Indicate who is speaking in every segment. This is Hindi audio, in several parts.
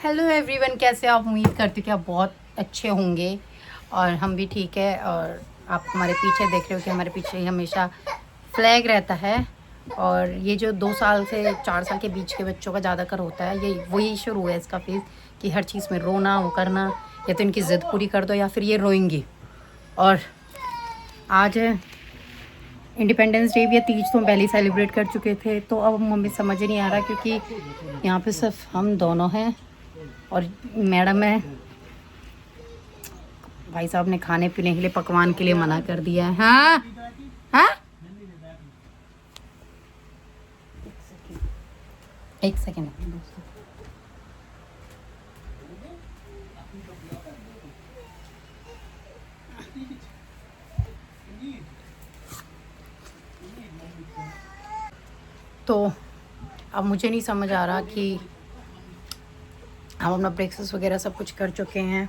Speaker 1: हेलो एवरीवन, कैसे आप? उम्मीद करती हूँ कि आप बहुत अच्छे होंगे और हम भी ठीक है। और आप हमारे पीछे देख रहे हो कि हमारे पीछे ही हमेशा फ्लैग रहता है। और ये जो 2 साल से 4 साल के बीच के बच्चों का ज़्यादातर होता है, ये वही शुरू है इसका फेज़ कि हर चीज़ में रोना वो करना, या तो इनकी ज़िद पूरी कर दो या फिर ये रोएंगी। और आज इंडिपेंडेंस डे भी है, तीज तो हम पहले ही सेलिब्रेट कर चुके थे, तो अब मम्मी समझ नहीं आ रहा क्योंकि यहाँ पे सिर्फ हम दोनों हैं और मैडम है। भाई साहब ने खाने पीने के लिए, पकवान के लिए मना कर दिया है। हाँ हाँ, एक सेकेंड। तो अब मुझे नहीं समझ आ रहा कि हम अपना ब्रेकफास्ट वगैरह सब कुछ कर चुके हैं,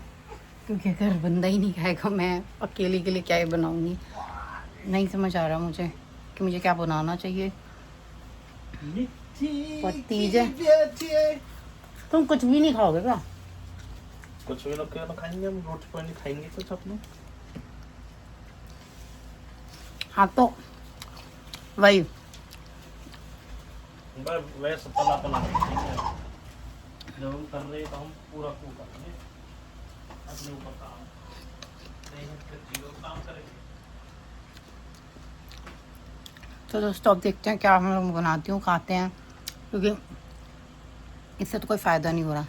Speaker 1: क्योंकि अगर बंदा ही नहीं खाएगा मैं अकेले के लिए क्या ही बनाऊंगी। नहीं समझ आ रहा मुझे कि मुझे क्या बनाना चाहिए। तीज है, तुम कुछ भी नहीं खाओगे क्या?
Speaker 2: कुछ भी लोग क्या खाएंगे, हम रोटी पानी खाएंगे कुछ अपने।
Speaker 1: हाँ तो वही
Speaker 2: वैसे पला पला जब हम कर रहे हैं तो हम पूरा को करेंगे अपने ऊपर काम, नहीं हम फिर जीरो काम करेंगे।
Speaker 1: तो दोस्तों अब देखते हैं क्या हम लोग बनाती हूँ, खाते हैं, क्योंकि इससे तो कोई फ़ायदा नहीं हो रहा।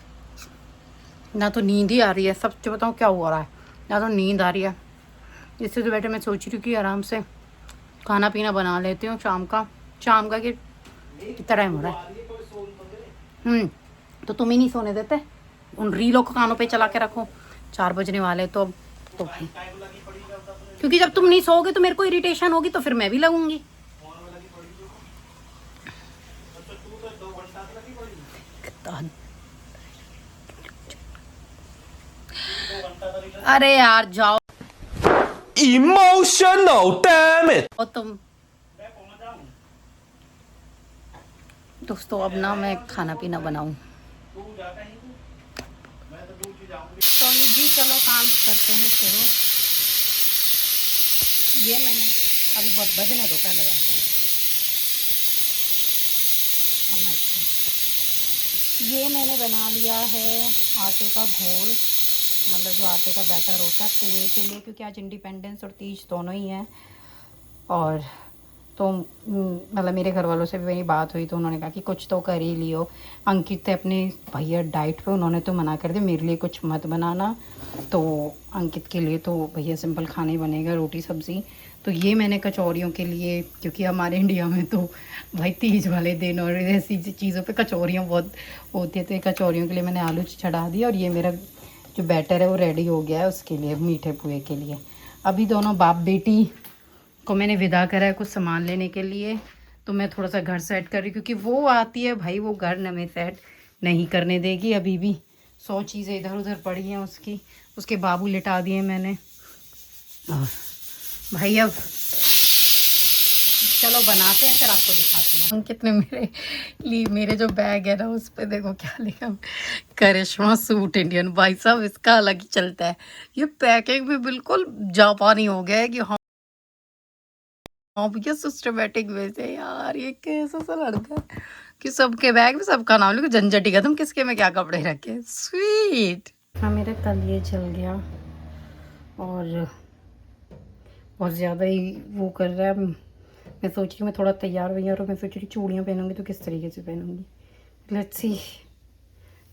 Speaker 1: ना तो नींद ही आ रही है, सच बताऊँ क्या हो रहा है, ना तो नींद आ रही है। इससे तो बैठे मैं सोच रही हूँ कि आराम से खाना पीना बना लेती हूँ शाम का कितना टाइम हो रहा है। तो तुम ही नहीं सोने देते, उन रीलों को कानों पे चला के रखो। 4 बजने वाले तो अब तो भाई, क्योंकि जब तुम नहीं सोओगे तो मेरे को इरिटेशन होगी, तो फिर मैं भी लगूंगी। अरे यार जाओ,
Speaker 2: Emotional damn it।
Speaker 1: और तुम दोस्तों अब ना मैं खाना पीना बनाऊं। चलो काम करते हैं शुरू। ये मैंने अभी बहुत बजने दो पहले यार। ये मैंने बना लिया है आटे का घोल, मतलब जो आटे का बैटर होता है पुए के लिए, क्योंकि आज इंडिपेंडेंस और तीज दोनों ही हैं। और तो मतलब मेरे घर वालों से भी मेरी बात हुई तो उन्होंने कहा कि कुछ तो कर ही लियो। अंकित थे अपने भैया डाइट पे, उन्होंने तो मना कर दिया मेरे लिए कुछ मत बनाना, तो अंकित के लिए तो भैया सिंपल खाना ही बनेगा, रोटी सब्ज़ी। तो ये मैंने कचौरियों के लिए, क्योंकि हमारे इंडिया में तो भाई तीज वाले दिन और ऐसी चीज़ों पे कचौरियाँ बहुत होती है, तो ये कचौरियों के लिए मैंने आलू चढ़ा दिया। और ये मेरा जो बैटर है वो रेडी हो गया है उसके लिए, मीठे पुए के लिए। अभी दोनों बाप बेटी को मैंने विदा करा है कुछ सामान लेने के लिए, तो मैं थोड़ा सा घर सेट कर रही, क्योंकि वो आती है भाई, वो घर न में सेट नहीं करने देगी। अभी भी 100 चीज़ें इधर उधर पड़ी हैं उसकी, उसके बाबू लिटा दिए मैंने। और भाई अब चलो बनाते हैं, फिर आपको दिखाती हूँ। कितने मेरे लिए, मेरे जो बैग है ना उस पर देखो क्या लिखा, करिश्मा सूट इंडियन। भाई साहब इसका अलग ही चलता है, ये पैकिंग भी बिल्कुल जापानी हो गया है कि हाँ भैया सिस्टमेटिक वे से। यार ये कैसा सा लड़का है कि सबके बैग में सबका नाम लिखो, झंझट ही खत्म, किसके में क्या कपड़े रखे। स्वीट। हाँ मेरा तलिए चल गया और बहुत ज़्यादा ही वो कर रहा है। मैं सोच रही हूँ मैं थोड़ा तैयार वैयार हूँ, मैं सोच रही चूड़ियाँ पहनूंगी तो किस तरीके से पहनूंगी, लेट्स सी।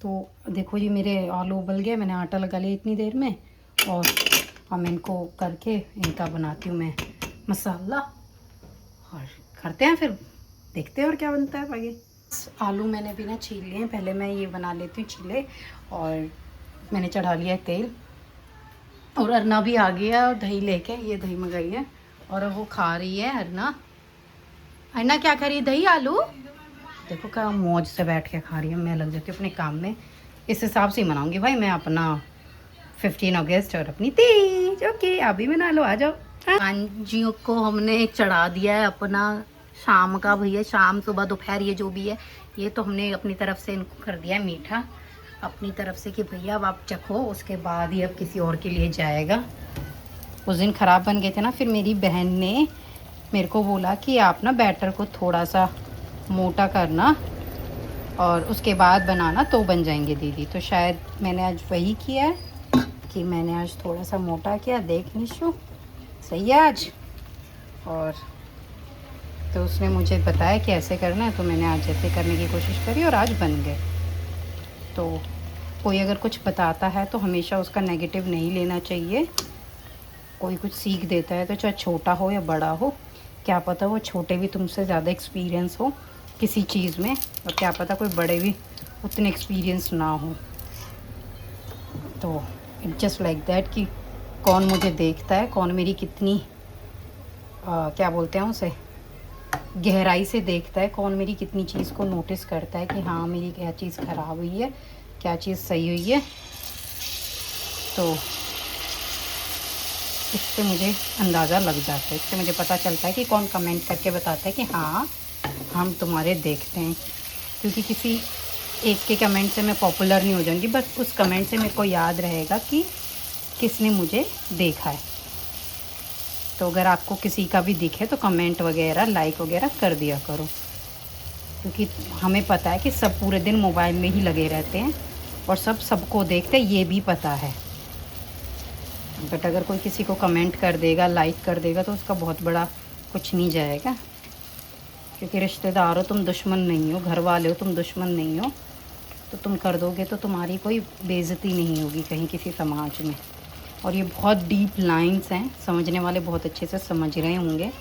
Speaker 1: तो देखो ये मेरे आलू उबल गए, मैंने आटा लगा लिया इतनी देर में, और अब मैं इनको करके इनका बनाती हूँ मैं मसाला, और करते हैं फिर देखते हैं और क्या बनता है आगे। आलू मैंने भी ना छील लिए हैं, पहले मैं ये बना लेती हूँ छीले। और मैंने चढ़ा लिया है तेल, और अरना भी आ गया और दही लेके, ये दही मंगाई है और वो खा रही है अरना। अरना क्या खा रही है? दही आलू। देखो क्या मौज से बैठ के खा रही है, मैं लग जाती हूँ अपने काम में। इस हिसाब से ही मनाऊंगी भाई मैं अपना 15 अगस्त और अपनी तीज। ओके आप भी मना लो, आ जाओ। कांजियों को हमने चढ़ा दिया है अपना शाम का, भैया शाम सुबह दोपहर ये जो भी है, ये तो हमने अपनी तरफ से इनको कर दिया है मीठा। अपनी तरफ से कि भैया अब आप चखो, उसके बाद ही अब किसी और के लिए जाएगा। उस दिन ख़राब बन गए थे ना, फिर मेरी बहन ने मेरे को बोला कि आप ना बैटर को थोड़ा सा मोटा करना और उसके बाद बनाना तो बन जाएंगे दीदी। तो शायद मैंने आज वही किया है कि मैंने आज थोड़ा सा मोटा किया। देख निशु, सही है आज। और तो उसने मुझे बताया कि ऐसे करना है, तो मैंने आज ऐसे करने की कोशिश करी और आज बन गए। तो कोई अगर कुछ बताता है तो हमेशा उसका नेगेटिव नहीं लेना चाहिए। कोई कुछ सीख देता है तो चाहे छोटा हो या बड़ा हो, क्या पता वो छोटे भी तुमसे ज़्यादा एक्सपीरियंस हो किसी चीज़ में, और क्या पता कोई बड़े भी उतने एक्सपीरियंस ना हो। तो इट जस्ट लाइक दैट कि कौन मुझे देखता है, कौन मेरी कितनी क्या बोलते हैं उसे, गहराई से देखता है, कौन मेरी कितनी चीज़ को नोटिस करता है कि हाँ मेरी क्या चीज़ ख़राब हुई है, क्या चीज़ सही हुई है। तो इससे मुझे अंदाज़ा लग जाता है, इससे मुझे पता चलता है कि कौन कमेंट करके बताता है कि हाँ हम तुम्हारे देखते हैं। क्योंकि किसी एक के कमेंट से मैं पॉपुलर नहीं हो जाऊंगी, बस उस कमेंट से मेरे को याद रहेगा कि किसने मुझे देखा है। तो अगर आपको किसी का भी दिखे तो कमेंट वगैरह लाइक वगैरह कर दिया करो, क्योंकि हमें पता है कि सब पूरे दिन मोबाइल में ही लगे रहते हैं और सब सबको देखते हैं, ये भी पता है। बट अगर कोई किसी को कमेंट कर देगा, लाइक कर देगा, तो उसका बहुत बड़ा कुछ नहीं जाएगा। क्योंकि रिश्तेदार हो तुम, दुश्मन नहीं हो, घर वाले हो तुम, दुश्मन नहीं हो। तो तुम कर दोगे तो तुम्हारी कोई बेइज्जती नहीं होगी कहीं किसी समाज में। और ये बहुत डीप लाइंस हैं, समझने वाले बहुत अच्छे से समझ रहे होंगे।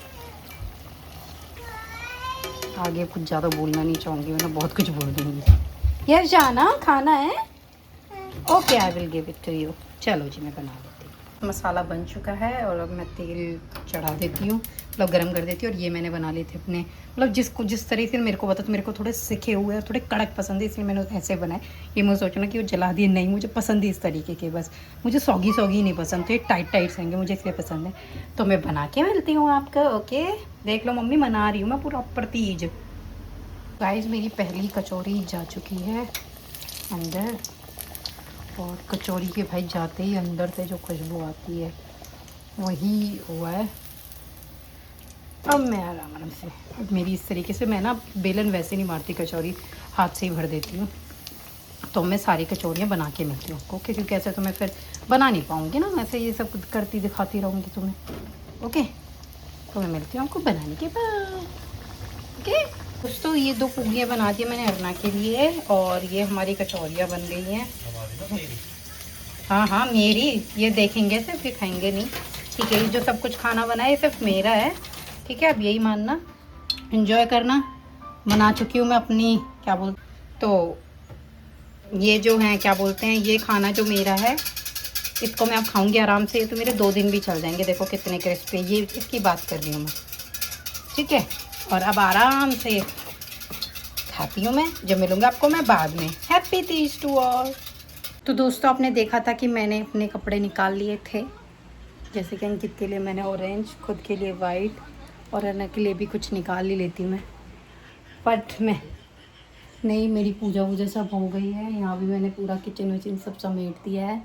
Speaker 1: आगे कुछ ज़्यादा बोलना नहीं चाहूँगी, मैं बहुत कुछ बोल दूँगी। यार जाना खाना है, okay I will give it to you. चलो जी मैं बना लेती हूँ। मसाला बन चुका है और अब मैं तेल चढ़ा देती हूँ, मतलब गरम कर देती हूँ। और ये मैंने बना लिए थे अपने, मतलब जिसको जिस तरीके से मेरे को पता, तो मेरे को थोड़े सिके हुए और थोड़े कड़क पसंद है, इसलिए मैंने ऐसे बनाए। ये मुझे सोचना कि वो जला दिए, नहीं, मुझे पसंद है इस तरीके के। बस मुझे सौगी सौगी नहीं पसंद, तो ये टाइट टाइट रहेंगे, मुझे इसलिए पसंद है। तो मैं बना के मिलती हूँ आपको। ओके देख लो मम्मी, बना रही हूँ मैं पूरा प्रतीज। गाइस मेरी पहली कचौरी जा चुकी है अंदर, और कचौरी के भाई जाते ही अंदर से जो खुशबू आती है वही हुआ है। अब मैं आराम से, अब मेरी इस तरीके से, मैं ना बेलन वैसे नहीं मारती, कचौरी हाथ से ही भर देती हूँ। तो मैं सारी कचौरियाँ बना के मिलती हूँ आपको, क्योंकि ऐसे तो मैं फिर बना नहीं पाऊँगी ना, ऐसे ये सब करती दिखाती रहूँगी तुम्हें। ओके तो मैं मिलती हूँ आपको बनाने के बाद। ओके दोस्तों, ये 2 पूड़ियाँ बना दी मैंने अरना के लिए, और ये हमारी कचौरियाँ बन गई हैं। हाँ हाँ मेरी, ये देखेंगे सिर्फ, ये खाएंगे नहीं। ठीक है, ये जो सब कुछ खाना बना है सिर्फ मेरा है, ठीक है। अब यही मानना, एंजॉय करना। बना चुकी हूँ मैं अपनी, क्या बोल, तो ये जो है क्या बोलते हैं, ये खाना जो मेरा है, इसको मैं अब खाऊंगी आराम से। तो मेरे 2 दिन भी चल जाएंगे। देखो कितने क्रिस्पी, ये इसकी बात कर रही हूँ मैं, ठीक है। और अब आराम से खाती हूँ मैं, जब मिलूँगा आपको मैं बाद में। Happy Teej to all. तो दोस्तों आपने देखा था कि मैंने अपने कपड़े निकाल लिए थे, जैसे कि अंकित के लिए मैंने ऑरेंज, खुद के लिए वाइट, और अन्ना के लिए भी कुछ निकाल ही लेती मैं। बट मैं नहीं, मेरी पूजा वूजा सब हो गई है, यहाँ भी मैंने पूरा किचन विचन सब समेट दिया है।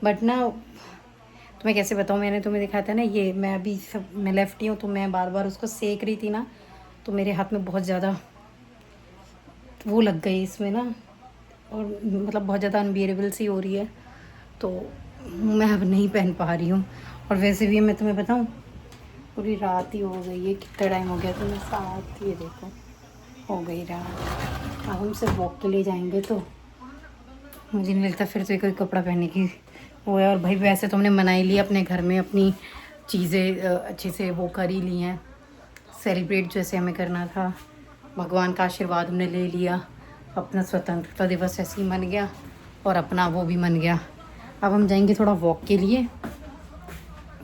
Speaker 1: बट ना तो मैं कैसे बताऊँ, मैंने तुम्हें दिखाया था ना, ये मैं अभी सब, मैं लेफ्टी हूँ तो मैं बार बार उसको सेक रही थी ना, तो मेरे हाथ में बहुत ज़्यादा वो लग गई इसमें ना, और मतलब बहुत ज़्यादा अनबियरेबल सी हो रही है, तो मैं अब नहीं पहन पा रही हूँ। और वैसे भी मैं तुम्हें बताऊँ, पूरी रात ही हो गई है, कितना टाइम हो गया, तो मैं 7, ये देखो हो गई रात। अब हम सिर्फ वॉक के लिए जाएंगे, तो मुझे नहीं लगता फिर से कोई कपड़ा पहनने की वो है। और भाई वैसे तो हमने मना ही लिया अपने घर में, अपनी चीज़ें अच्छे से वो कर ही ली हैं, सेलिब्रेट जैसे हमें करना था। भगवान का आशीर्वाद हमने ले लिया, अपना स्वतंत्रता दिवस ऐसे ही मन गया, और अपना वो भी मन गया। अब हम जाएंगे थोड़ा वॉक के लिए,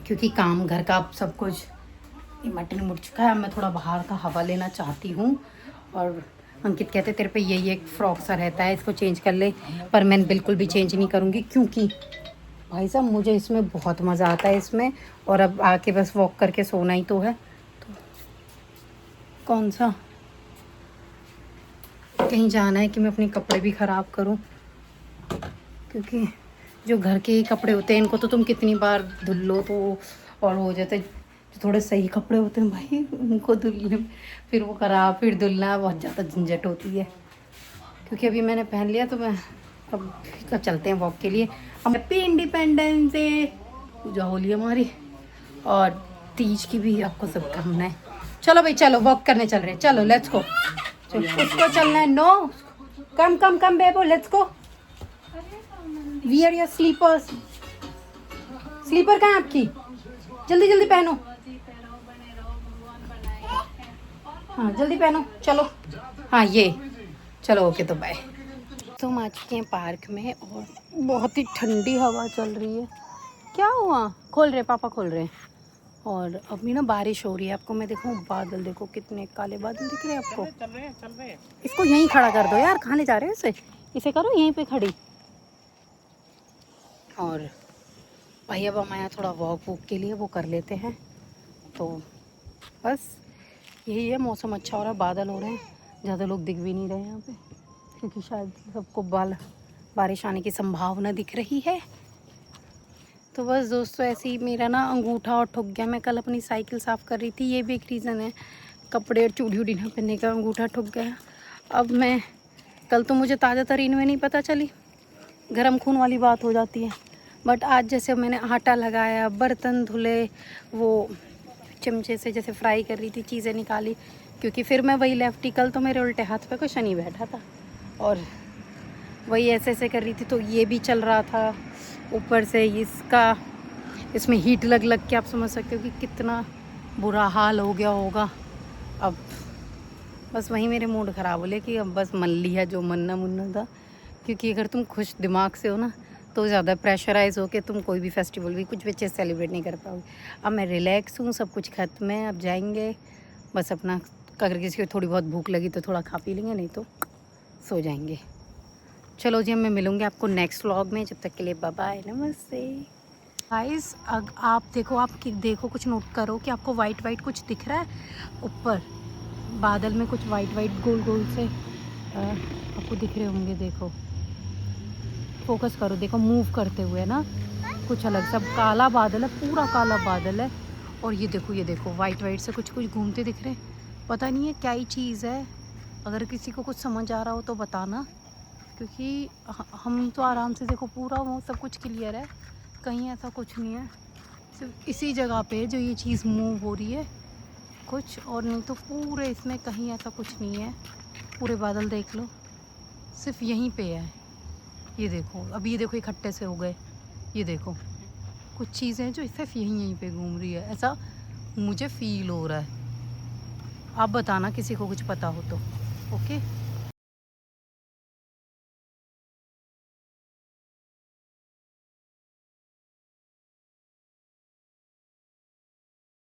Speaker 1: क्योंकि काम घर का सब कुछ मटन मुड़ चुका है। अब मैं थोड़ा बाहर का हवा लेना चाहती हूँ। और अंकित कहते तेरे पे यही एक फ्रॉक सा रहता है, इसको चेंज कर ले, पर मैं बिल्कुल भी चेंज नहीं करूँगी, क्योंकि भाई साहब मुझे इसमें बहुत मज़ा आता है इसमें। और अब आके बस वॉक करके सोना ही तो है, तो कौन सा कहीं जाना है कि मैं अपने कपड़े भी ख़राब करूँ। क्योंकि जो घर के ही कपड़े होते हैं इनको तो तुम कितनी बार धुल लो तो और हो जाते। जो थोड़े सही कपड़े होते हैं भाई उनको धुलने फिर वो खराब फिर धुलना बहुत ज़्यादा झंझट होती है। क्योंकि अभी मैंने पहन लिया तो मैं अब चलते हैं वॉक के लिए। हम हैप्पी इंडिपेंडेंस डे, पूजा होली हमारी और तीज की भी आपको शुभकामनाएं। चलो भाई चलो वॉक करने चल रहे हैं, चलो लेट्स गो। उसको चलना है, no come come come Bebo let's go. Wear your slippers, slipper कहाँ है आपकी, जल्दी जल्दी पहनो। हाँ जल्दी पहनो चलो। हाँ ये चलो ओके तो बाय। तो हम आ चुके हैं पार्क में और बहुत ही ठंडी हवा चल रही है। क्या हुआ, खोल रहे पापा खोल रहे हैं। और अभी ना बारिश हो रही है। आपको मैं देखूँ बादल, देखो कितने काले बादल दिख रहे हैं आपको।
Speaker 2: चल रहे।
Speaker 1: इसको यहीं खड़ा कर दो यार, कहाँ ले जा रहे हो इसे, इसे करो यहीं पे खड़ी। और भाई अब हम आया थोड़ा वॉक वूक के लिए, वो कर लेते हैं। तो बस यही है, मौसम अच्छा हो रहा है, बादल हो रहे हैं, ज़्यादा लोग दिख भी नहीं रहे हैं यहाँ पे क्योंकि शायद सबको बारिश आने की संभावना दिख रही है। तो बस दोस्तों ऐसे ही मेरा ना अंगूठा और ठुक गया। मैं कल अपनी साइकिल साफ़ कर रही थी, ये भी एक रीज़न है, कपड़े और चूड़ी उड़ी ना पहनने का अंगूठा ठुक गया। अब मैं कल तो मुझे ताज़ा तरीन में नहीं पता चली, गर्म खून वाली बात हो जाती है। बट आज जैसे मैंने आटा लगाया, बर्तन धुले, वो चमचे से जैसे फ्राई कर रही थी, चीज़ें निकाली, क्योंकि फिर मैं वही लेफ्टी, कल तो मेरे उल्टे हाथ पे कोई शनि बैठा था और वही ऐसे ऐसे कर रही थी तो ये भी चल रहा था। ऊपर से इसमें हीट लग लग के आप समझ सकते हो कि कितना बुरा हाल हो गया होगा। अब बस वही मेरे मूड ख़राब हो लिया कि अब बस मन लिया जो मनना मुन्ना था। क्योंकि अगर तुम खुश दिमाग से हो ना तो ज़्यादा प्रेशराइज हो के तुम कोई भी फेस्टिवल भी कुछ भी अच्छे से सेलिब्रेट नहीं कर पाओगे। अब मैं रिलैक्स हूँ, सब कुछ ख़त्म है, अब जाएंगे बस अपना, अगर किसी को थोड़ी बहुत भूख लगी तो थोड़ा खा पी लेंगे, नहीं तो सो जाएंगे। चलो जी, मैं मिलूँगी आपको नेक्स्ट व्लॉग में, जब तक के लिए बाय बाय, नमस्ते गाइस। आप देखो कुछ नोट करो कि आपको वाइट वाइट कुछ दिख रहा है ऊपर बादल में, कुछ वाइट वाइट गोल गोल से आपको दिख रहे होंगे। देखो फोकस करो, देखो मूव करते हुए ना, कुछ अलग, सब काला बादल है, पूरा काला बादल है। और ये देखो वाइट वाइट से कुछ कुछ घूमते दिख रहे हैं, पता नहीं है क्या ही चीज़ है। अगर किसी को कुछ समझ आ रहा हो तो बताना, क्योंकि हम तो आराम से देखो पूरा वो सब कुछ क्लियर है, कहीं ऐसा कुछ नहीं है, सिर्फ इसी जगह पे जो ये चीज़ मूव हो रही है कुछ, और नहीं तो पूरे इसमें कहीं ऐसा कुछ नहीं है। पूरे बादल देख लो, सिर्फ यहीं पे है। ये देखो अभी, ये देखो इकट्ठे से हो गए, ये देखो कुछ चीज़ें जो सिर्फ यहीं पे घूम रही है, ऐसा मुझे फील हो रहा है। आप बताना किसी को कुछ पता हो तो, ओके।